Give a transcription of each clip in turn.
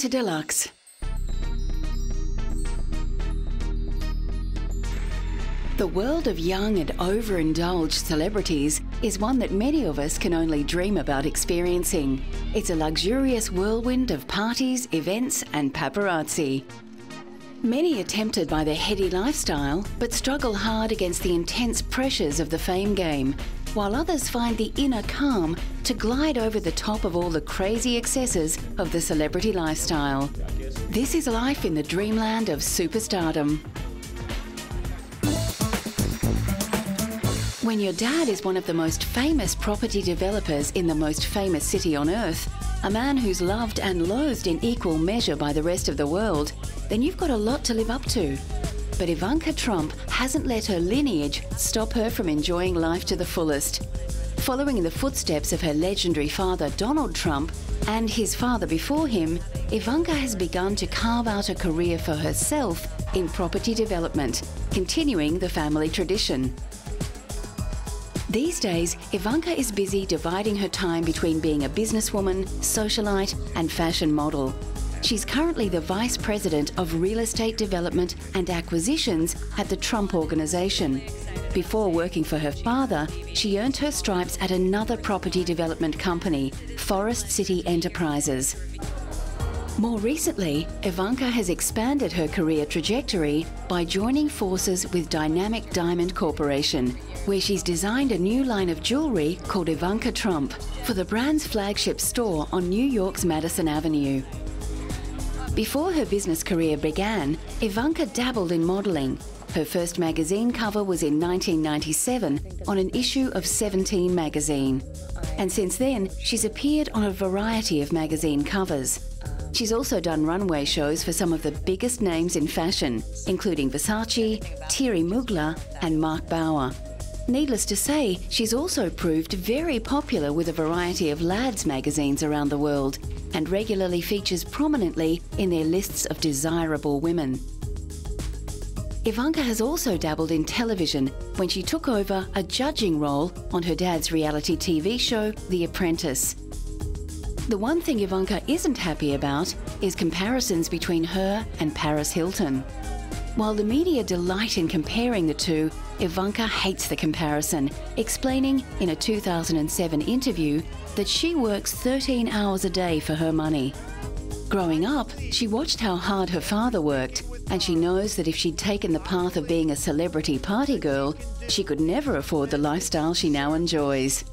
to Deluxe. The world of young and overindulged celebrities is one that many of us can only dream about experiencing. It's a luxurious whirlwind of parties, events and paparazzi. Many are tempted by their heady lifestyle, but struggle hard against the intense pressures of the fame game, while others find the inner calm to glide over the top of all the crazy excesses of the celebrity lifestyle. This is life in the dreamland of superstardom. When your dad is one of the most famous property developers in the most famous city on earth, a man who's loved and loathed in equal measure by the rest of the world, then you've got a lot to live up to. But Ivanka Trump hasn't let her lineage stop her from enjoying life to the fullest. Following in the footsteps of her legendary father Donald Trump and his father before him, Ivanka has begun to carve out a career for herself in property development, continuing the family tradition. These days, Ivanka is busy dividing her time between being a businesswoman, socialite and fashion model. She's currently the Vice President of Real Estate Development and Acquisitions at the Trump Organization. Before working for her father, she earned her stripes at another property development company, Forest City Enterprises. More recently, Ivanka has expanded her career trajectory by joining forces with Dynamic Diamond Corporation, where she's designed a new line of jewelry called Ivanka Trump for the brand's flagship store on New York's Madison Avenue. Before her business career began, Ivanka dabbled in modeling. Her first magazine cover was in 1997 on an issue of 17 magazine. And since then, she's appeared on a variety of magazine covers. She's also done runway shows for some of the biggest names in fashion, including Versace, Thierry Mugler and Mark Bauer. Needless to say, she's also proved very popular with a variety of lads magazines around the world and regularly features prominently in their lists of desirable women. Ivanka has also dabbled in television when she took over a judging role on her dad's reality TV show, The Apprentice. The one thing Ivanka isn't happy about is comparisons between her and Paris Hilton. While the media delight in comparing the two, Ivanka hates the comparison, explaining in a 2007 interview that she works 13 hours a day for her money. Growing up, she watched how hard her father worked, and she knows that if she'd taken the path of being a celebrity party girl, she could never afford the lifestyle she now enjoys.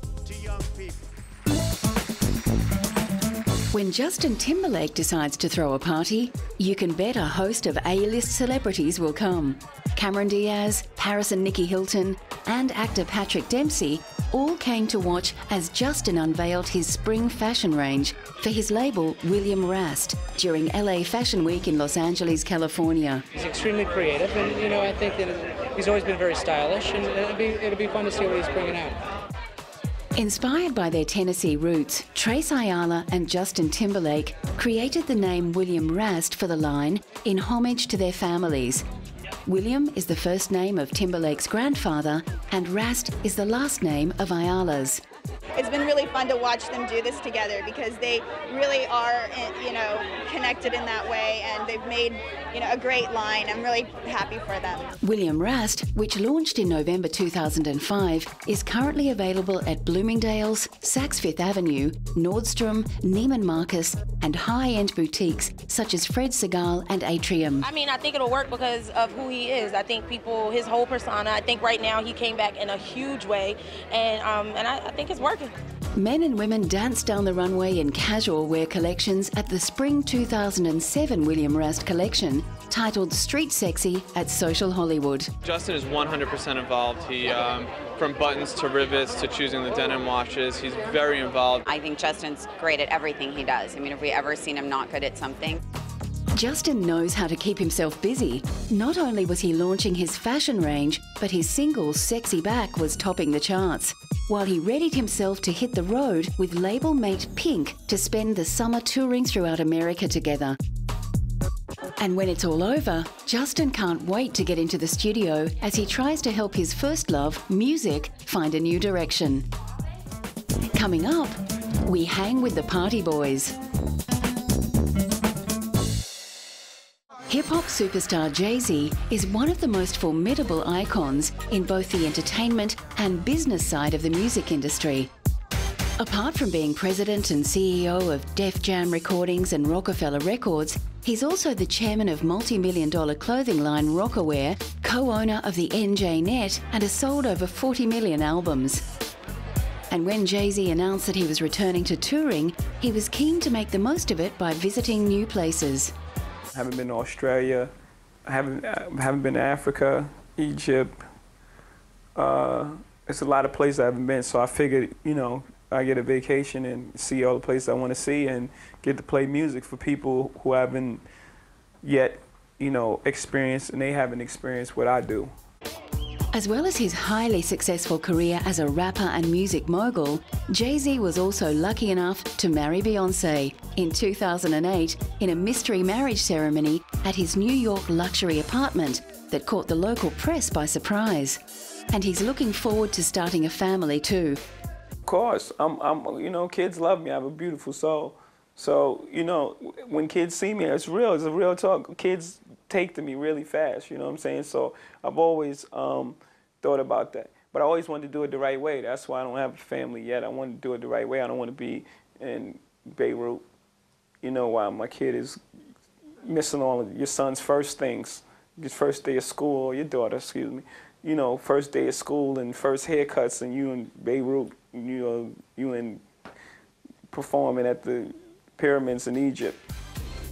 When Justin Timberlake decides to throw a party, you can bet a host of A-list celebrities will come. Cameron Diaz, Paris and Nikki Hilton, and actor Patrick Dempsey all came to watch as Justin unveiled his spring fashion range for his label William Rast during LA Fashion Week in Los Angeles, California. He's extremely creative, and I think that he's always been very stylish, and it'll be fun to see what he's bringing out. Inspired by their Tennessee roots, Trace Ayala and Justin Timberlake created the name William Rast for the line in homage to their families. William is the first name of Timberlake's grandfather, and Rast is the last name of Ayala's. It's been really fun to watch them do this together because they really are, connected in that way, and they've made, a great line. I'm really happy for them. William Rast, which launched in November 2005, is currently available at Bloomingdale's, Saks Fifth Avenue, Nordstrom, Neiman Marcus, and high-end boutiques such as Fred Segal and Atrium. I think it'll work because of who he is. I think his whole persona, I think right now he came back in a huge way, and I think it's working. Men and women danced down the runway in casual wear collections at the Spring 2007 William Rast collection, titled Street Sexy at Social Hollywood. Justin is 100% involved. He, from buttons to rivets to choosing the denim washes, he's very involved. I think Justin's great at everything he does. Have we ever seen him not good at something? Justin knows how to keep himself busy. Not only was he launching his fashion range, but his single Sexy Back was topping the charts, while he readied himself to hit the road with label mate Pink to spend the summer touring throughout America together. And when it's all over, Justin can't wait to get into the studio as he tries to help his first love, music, find a new direction. Coming up, we hang with the Party Boys. Hip-hop superstar Jay-Z is one of the most formidable icons in both the entertainment and business side of the music industry. Apart from being president and CEO of Def Jam Recordings and Rockefeller Records, he's also the chairman of multi-million-dollar clothing line Rockaware, co-owner of the NJ Net, and has sold over 40 million albums. And when Jay-Z announced that he was returning to touring, he was keen to make the most of it by visiting new places. I haven't been to Australia, I haven't been to Africa, Egypt. It's a lot of places I haven't been, so I figured, you know, I get a vacation and see all the places I want to see and get to play music for people who haven't yet, you know, experienced, and they haven't experienced what I do. As well as his highly successful career as a rapper and music mogul, Jay-Z was also lucky enough to marry Beyoncé in 2008 in a mystery marriage ceremony at his New York luxury apartment that caught the local press by surprise. And he's looking forward to starting a family too. Of course, you know, kids love me. I have a beautiful soul. So, you know, when kids see me, it's real. It's a real talk. Kids take to me really fast, you know what I'm saying? So I've always thought about that. But I always wanted to do it the right way. That's why I don't have a family yet. I want to do it the right way. I don't want to be in Beirut, you know, while my kid is missing all of your son's first things. His first day of school, or your daughter, excuse me. You know, first day of school and first haircuts, and you in Beirut, you in performing at the pyramids in Egypt.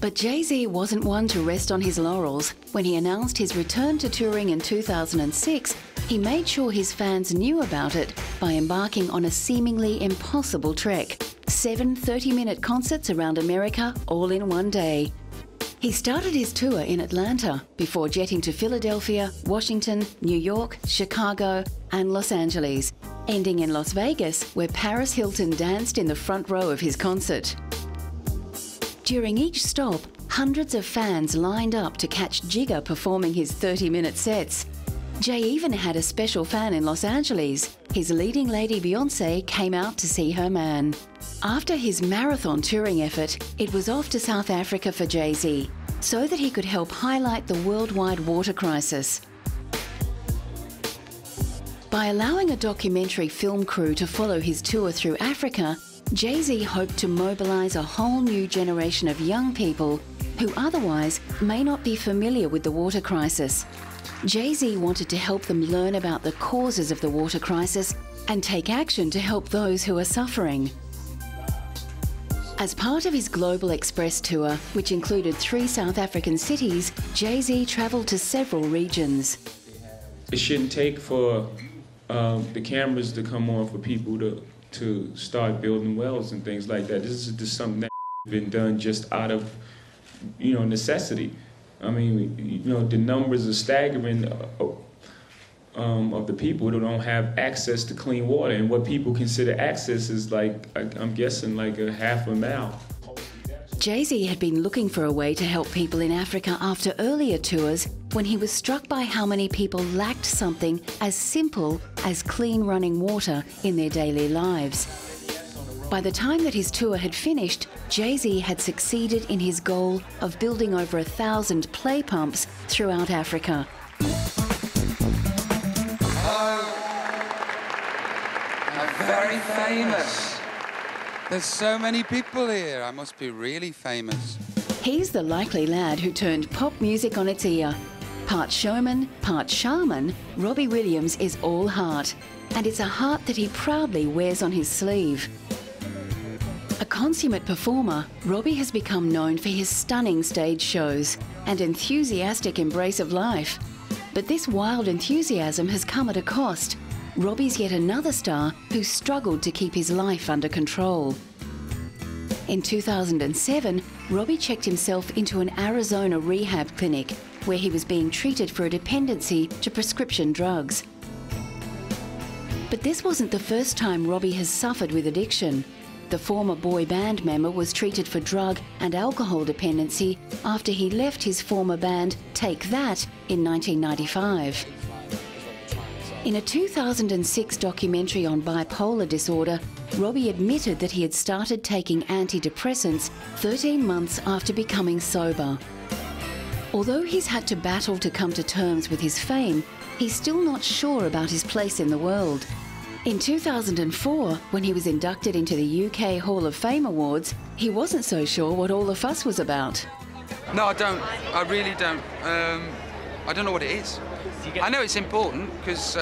But Jay-Z wasn't one to rest on his laurels. When he announced his return to touring in 2006, he made sure his fans knew about it by embarking on a seemingly impossible trek. 7 30-minute concerts around America, all in one day. He started his tour in Atlanta before jetting to Philadelphia, Washington, New York, Chicago, and Los Angeles, ending in Las Vegas, where Paris Hilton danced in the front row of his concert. During each stop, hundreds of fans lined up to catch Jigga performing his 30-minute sets. Jay even had a special fan in Los Angeles. His leading lady Beyoncé came out to see her man. After his marathon touring effort, it was off to South Africa for Jay-Z, so that he could help highlight the worldwide water crisis. By allowing a documentary film crew to follow his tour through Africa, Jay-Z hoped to mobilise a whole new generation of young people who otherwise may not be familiar with the water crisis. Jay-Z wanted to help them learn about the causes of the water crisis and take action to help those who are suffering. As part of his Global Express tour, which included 3 South African cities, Jay-Z travelled to several regions. It shouldn't take for the cameras to come on for people to start building wells and things like that. This is just something that's been done just out of, you know, necessity. I mean, you know, the numbers are staggering of the people who don't have access to clean water, and what people consider access is like, I'm guessing, like a half a mile. Jay-Z had been looking for a way to help people in Africa after earlier tours when he was struck by how many people lacked something as simple as clean running water in their daily lives. By the time that his tour had finished, Jay-Z had succeeded in his goal of building over 1,000 play pumps throughout Africa. I'm very famous. There's so many people here. I must be really famous. He's the likely lad who turned pop music on its ear. Part showman, part shaman, Robbie Williams is all heart. And it's a heart that he proudly wears on his sleeve. A consummate performer, Robbie has become known for his stunning stage shows and enthusiastic embrace of life. But this wild enthusiasm has come at a cost. Robbie's yet another star who struggled to keep his life under control. In 2007, Robbie checked himself into an Arizona rehab clinic where he was being treated for a dependency to prescription drugs. But this wasn't the first time Robbie has suffered with addiction. The former boy band member was treated for drug and alcohol dependency after he left his former band Take That in 1995. In a 2006 documentary on bipolar disorder, Robbie admitted that he had started taking antidepressants 13 months after becoming sober. Although he's had to battle to come to terms with his fame, he's still not sure about his place in the world. In 2004, when he was inducted into the UK Hall of Fame Awards, he wasn't so sure what all the fuss was about. No, I don't. I really don't. I don't know what it is. I know it's important because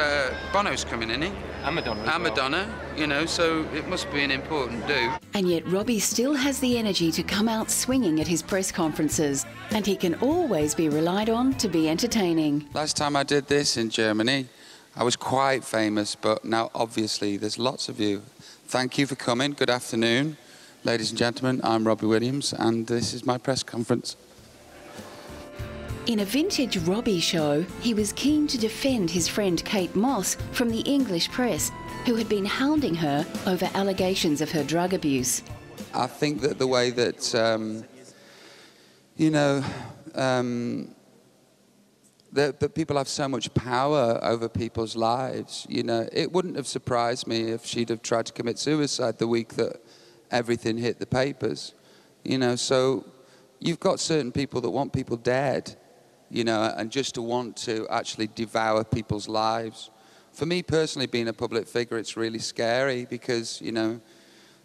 Bono's coming, isn't he? And Madonna. And Madonna, you know, so it must be an important do. And yet Robbie still has the energy to come out swinging at his press conferences, and he can always be relied on to be entertaining. Last time I did this in Germany, I was quite famous, but now obviously there's lots of you. Thank you for coming. Good afternoon. Ladies and gentlemen, I'm Robbie Williams, and this is my press conference. In a vintage Robbie show, he was keen to defend his friend Kate Moss from the English press, who had been hounding her over allegations of her drug abuse. I think that the way that, you know, that people have so much power over people's lives, you know, it wouldn't have surprised me if she'd have tried to commit suicide the week that everything hit the papers, you know. So you've got certain people that want people dead, you know, and just to want to actually devour people's lives. For me personally, being a public figure, it's really scary because, you know,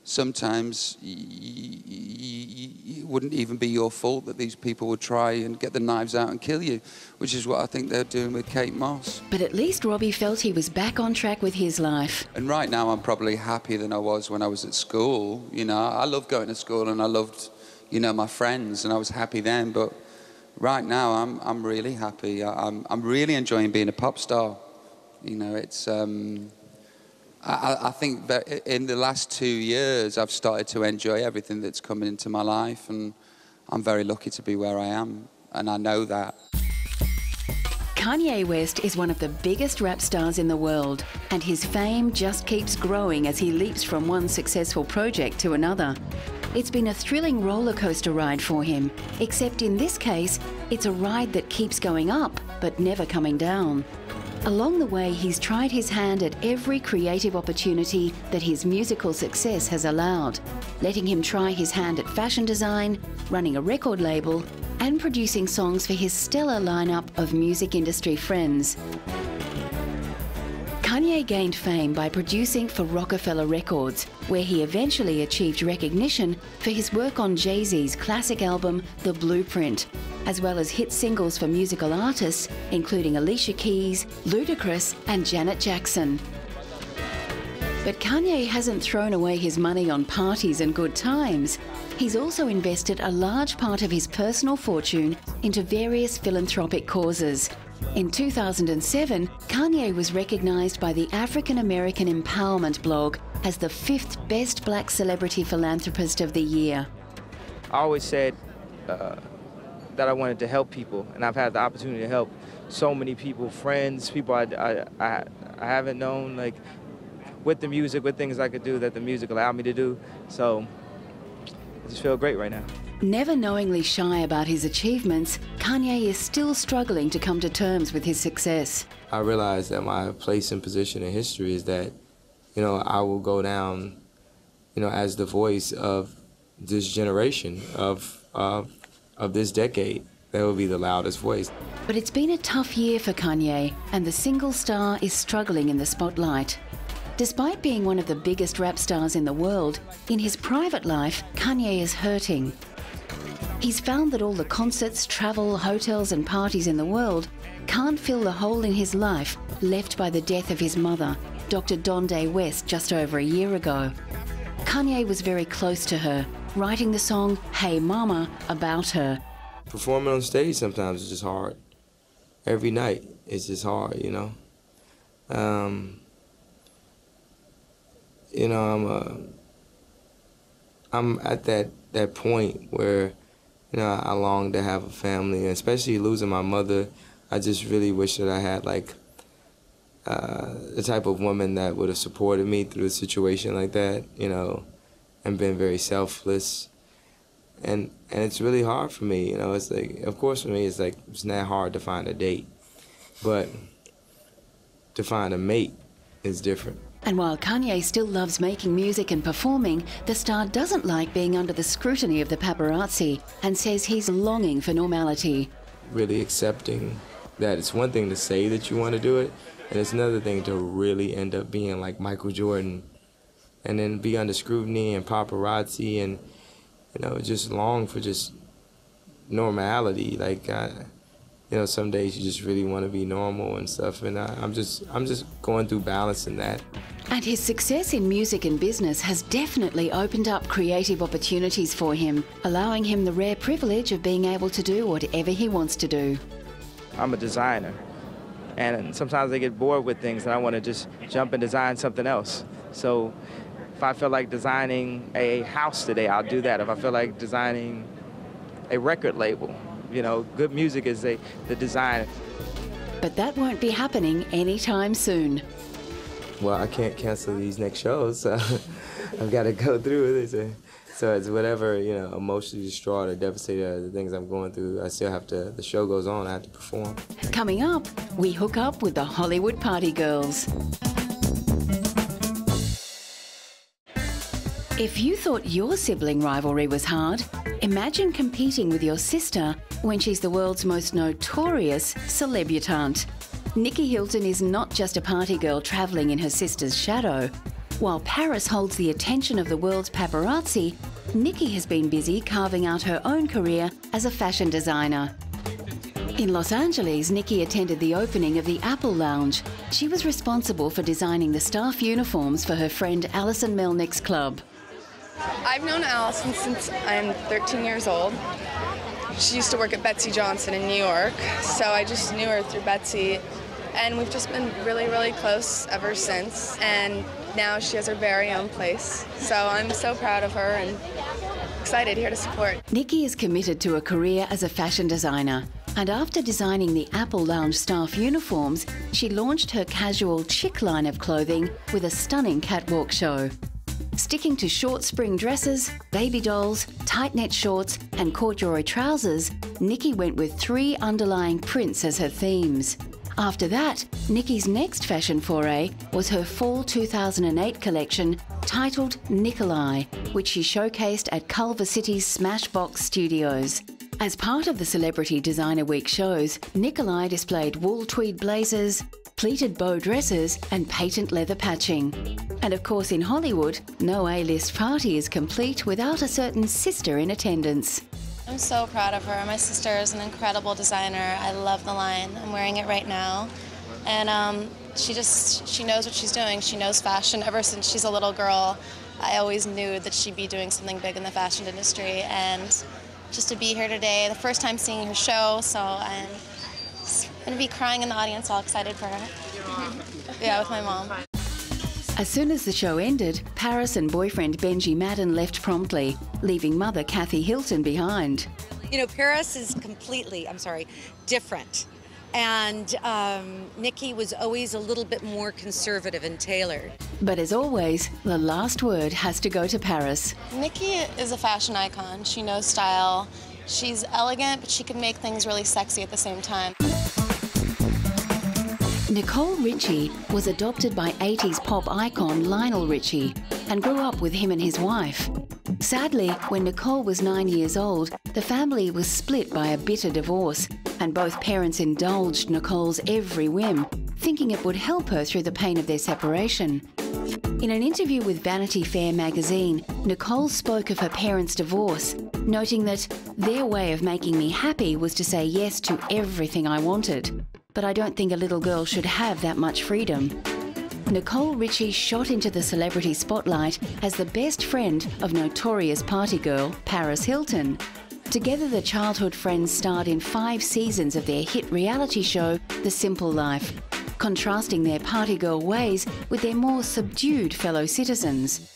sometimes it wouldn't even be your fault that these people would try and get the knives out and kill you, which is what I think they're doing with Kate Moss. But at least Robbie felt he was back on track with his life. And right now I'm probably happier than I was when I was at school. You know, I loved going to school and I loved, you know, my friends, and I was happy then, but right now I'm really happy. I'm really enjoying being a pop star. You know, it's I think that in the last 2 years, I've started to enjoy everything that's coming into my life, and I'm very lucky to be where I am, and I know that. Kanye West is one of the biggest rap stars in the world, and his fame just keeps growing as he leaps from one successful project to another. It's been a thrilling roller coaster ride for him, except in this case, it's a ride that keeps going up, but never coming down. Along the way, he's tried his hand at every creative opportunity that his musical success has allowed, letting him try his hand at fashion design, running a record label, and producing songs for his stellar lineup of music industry friends. Kanye gained fame by producing for Rockefeller Records, where he eventually achieved recognition for his work on Jay-Z's classic album, The Blueprint, as well as hit singles for musical artists, including Alicia Keys, Ludacris, and Janet Jackson. But Kanye hasn't thrown away his money on parties and good times. He's also invested a large part of his personal fortune into various philanthropic causes. In 2007, Kanye was recognized by the African American Empowerment blog as the 5th best black celebrity philanthropist of the year. I always said that I wanted to help people, and I've had the opportunity to help so many people, friends, people I haven't known, like with the music, with things I could do that the music allowed me to do. So I just feel great right now. Never knowingly shy about his achievements, Kanye is still struggling to come to terms with his success. I realize that my place and position in history is that, you know, I will go down, you know, as the voice of this generation, of this decade. That will be the loudest voice. But it's been a tough year for Kanye, and the single star is struggling in the spotlight. Despite being one of the biggest rap stars in the world, in his private life, Kanye is hurting. He's found that all the concerts, travel, hotels and parties in the world can't fill the hole in his life left by the death of his mother, Dr. Donde West, just over a year ago. Kanye was very close to her, writing the song Hey Mama about her. Performing on stage sometimes is just hard. Every night it's just hard, you know. You know, I'm at that point where, you know, I long to have a family, and especially losing my mother. I just really wish that I had like the type of woman that would have supported me through a situation like that, you know, and been very selfless. And it's really hard for me, you know. It's like, of course for me, it's like it's not hard to find a date, but to find a mate is different. And while Kanye still loves making music and performing, the star doesn't like being under the scrutiny of the paparazzi and says he's longing for normality. really accepting that it's one thing to say that you want to do it, and it's another thing to really end up being like Michael Jordan and then be under scrutiny and paparazzi and, you know, just long for just normality. Like, you know, some days you just really want to be normal and stuff, and I'm just going through balancing that. And his success in music and business has definitely opened up creative opportunities for him, allowing him the rare privilege of being able to do whatever he wants to do. I'm a designer, and sometimes I get bored with things and I want to just jump and design something else. So if I feel like designing a house today, I'll do that. If I feel like designing a record label, you know, good music is the design. But that won't be happening anytime soon. Well, I can't cancel these next shows, so I've got to go through with it. So it's whatever, you know, emotionally distraught or devastated, the things I'm going through, I still have to, the show goes on, I have to perform. Coming up, we hook up with the Hollywood Party Girls. If you thought your sibling rivalry was hard, imagine competing with your sister when she's the world's most notorious celebutante. Nikki Hilton is not just a party girl travelling in her sister's shadow. While Paris holds the attention of the world's paparazzi, Nikki has been busy carving out her own career as a fashion designer. In Los Angeles, Nikki attended the opening of the Apple Lounge. She was responsible for designing the staff uniforms for her friend Alison Melnick's club. I've known Allison since I'm 13 years old. She used to work at Betsy Johnson in New York, so I just knew her through Betsy, and we've just been really, really close ever since, and now she has her very own place. So I'm so proud of her and excited here to support. Nikki is committed to a career as a fashion designer, and after designing the Apple Lounge staff uniforms, she launched her casual chic line of clothing with a stunning catwalk show. Sticking to short spring dresses, baby dolls, tight net shorts and corduroy trousers, Nikki went with 3 underlying prints as her themes. After that, Nikki's next fashion foray was her fall 2008 collection titled Nikolai, which she showcased at Culver City's Smashbox Studios. As part of the Celebrity Designer Week shows, Nikolai displayed wool tweed blazers, pleated bow dresses and patent leather patching. And of course in Hollywood, no A-list party is complete without a certain sister in attendance. I'm so proud of her. My sister is an incredible designer. I love the line. I'm wearing it right now. And she knows what she's doing. She knows fashion. Ever since she's a little girl, I always knew that she'd be doing something big in the fashion industry. And just to be here today, the first time seeing her show, so I'm going to be crying in the audience, all excited for her. Yeah, with my mom. As soon as the show ended, Paris and boyfriend Benji Madden left promptly, leaving mother Kathy Hilton behind. You know, Paris is completely, different. And Nikki was always a little bit more conservative and tailored. But as always, the last word has to go to Paris. Nikki is a fashion icon. She knows style. She's elegant, but she can make things really sexy at the same time. Nicole Richie was adopted by 80s pop icon Lionel Richie and grew up with him and his wife. Sadly, when Nicole was 9 years old, the family was split by a bitter divorce, and both parents indulged Nicole's every whim, thinking it would help her through the pain of their separation. In an interview with Vanity Fair magazine, Nicole spoke of her parents' divorce, noting that their way of making me happy was to say yes to everything I wanted. But I don't think a little girl should have that much freedom. Nicole Richie shot into the celebrity spotlight as the best friend of notorious party girl Paris Hilton. Together, the childhood friends starred in 5 seasons of their hit reality show, The Simple Life, contrasting their party girl ways with their more subdued fellow citizens.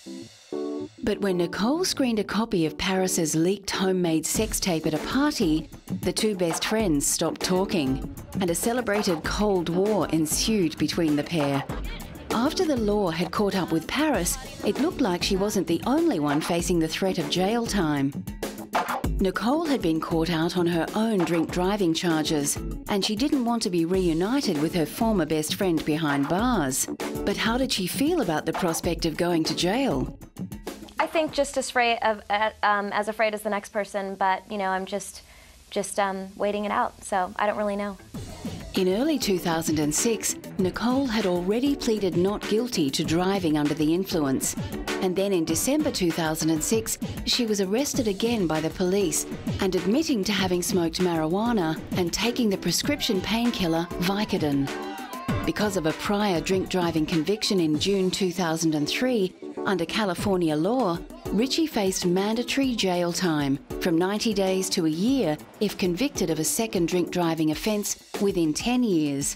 But when Nicole screened a copy of Paris's leaked homemade sex tape at a party, the 2 best friends stopped talking, and a celebrated Cold War ensued between the pair. After the law had caught up with Paris, it looked like she wasn't the only one facing the threat of jail time. Nicole had been caught out on her own drink driving charges, and she didn't want to be reunited with her former best friend behind bars. But how did she feel about the prospect of going to jail? I think just as afraid as the next person, but you know, I'm just just waiting it out. So I don't really know. In early 2006, Nicole had already pleaded not guilty to driving under the influence. And then in December 2006, she was arrested again by the police and admitting to having smoked marijuana and taking the prescription painkiller Vicodin. Because of a prior drink driving conviction in June 2003, under California law, Richie faced mandatory jail time from 90 days to a year if convicted of a second drink driving offence within 10 years.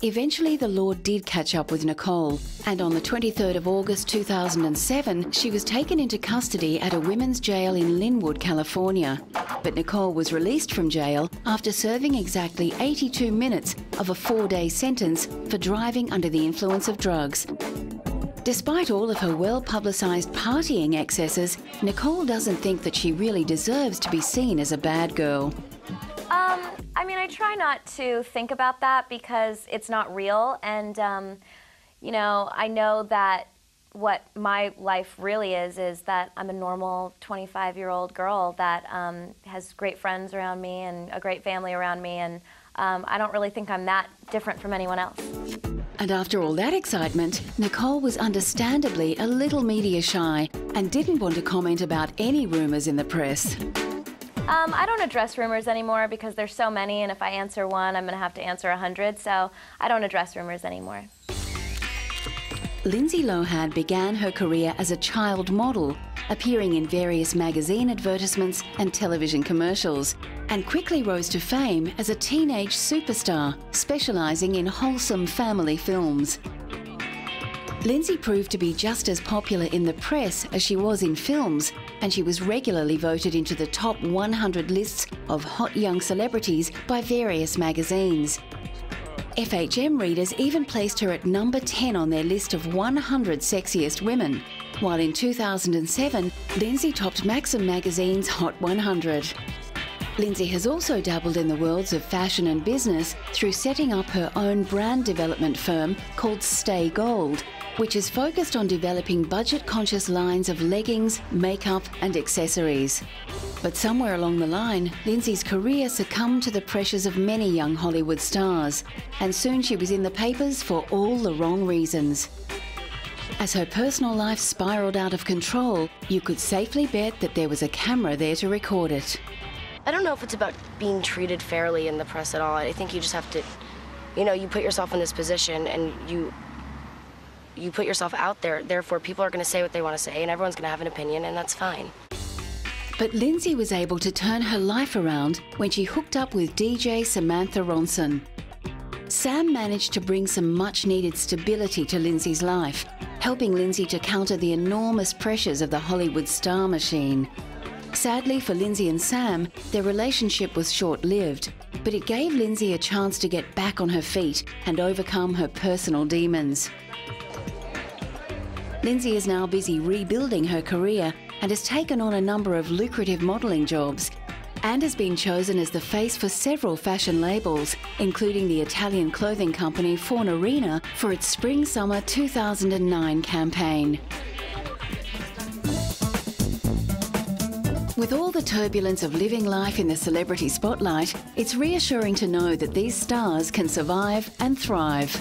Eventually, the law did catch up with Nicole, and on the 23rd of August 2007, she was taken into custody at a women's jail in Linwood, California. But Nicole was released from jail after serving exactly 82 minutes of a 4-day sentence for driving under the influence of drugs. Despite all of her well-publicised partying excesses, Nicole doesn't think that she really deserves to be seen as a bad girl. I mean, I try not to think about that because it's not real, and you know, I know that what my life really is that I'm a normal 25-year-old girl that has great friends around me and a great family around me, and I don't really think I'm that different from anyone else. And after all that excitement, Nicole was understandably a little media shy and didn't want to comment about any rumours in the press. I don't address rumors anymore because there's so many, and if I answer one, I'm going to have to answer 100, so I don't address rumors anymore. Lindsay Lohan began her career as a child model, appearing in various magazine advertisements and television commercials, and quickly rose to fame as a teenage superstar, specialising in wholesome family films. Lindsay proved to be just as popular in the press as she was in films, and she was regularly voted into the top 100 lists of hot young celebrities by various magazines. FHM readers even placed her at number 10 on their list of 100 sexiest women, while in 2007, Lindsay topped Maxim magazine's Hot 100. Lindsay has also dabbled in the worlds of fashion and business through setting up her own brand development firm called Stay Gold, which is focused on developing budget-conscious lines of leggings, makeup and accessories. But somewhere along the line, Lindsay's career succumbed to the pressures of many young Hollywood stars, and soon she was in the papers for all the wrong reasons. As her personal life spiraled out of control, you could safely bet that there was a camera there to record it. I don't know if it's about being treated fairly in the press at all. I think you just have to, you know, you put yourself in this position and you put yourself out there. Therefore, people are going to say what they want to say, and everyone's going to have an opinion, and that's fine. But Lindsay was able to turn her life around when she hooked up with DJ Samantha Ronson. Sam managed to bring some much-needed stability to Lindsay's life, helping Lindsay to counter the enormous pressures of the Hollywood star machine. Sadly for Lindsay and Sam, their relationship was short-lived, but it gave Lindsay a chance to get back on her feet and overcome her personal demons. Lindsay is now busy rebuilding her career and has taken on a number of lucrative modelling jobs, and has been chosen as the face for several fashion labels, including the Italian clothing company Fornarina for its Spring-Summer 2009 campaign. With all the turbulence of living life in the celebrity spotlight, it's reassuring to know that these stars can survive and thrive.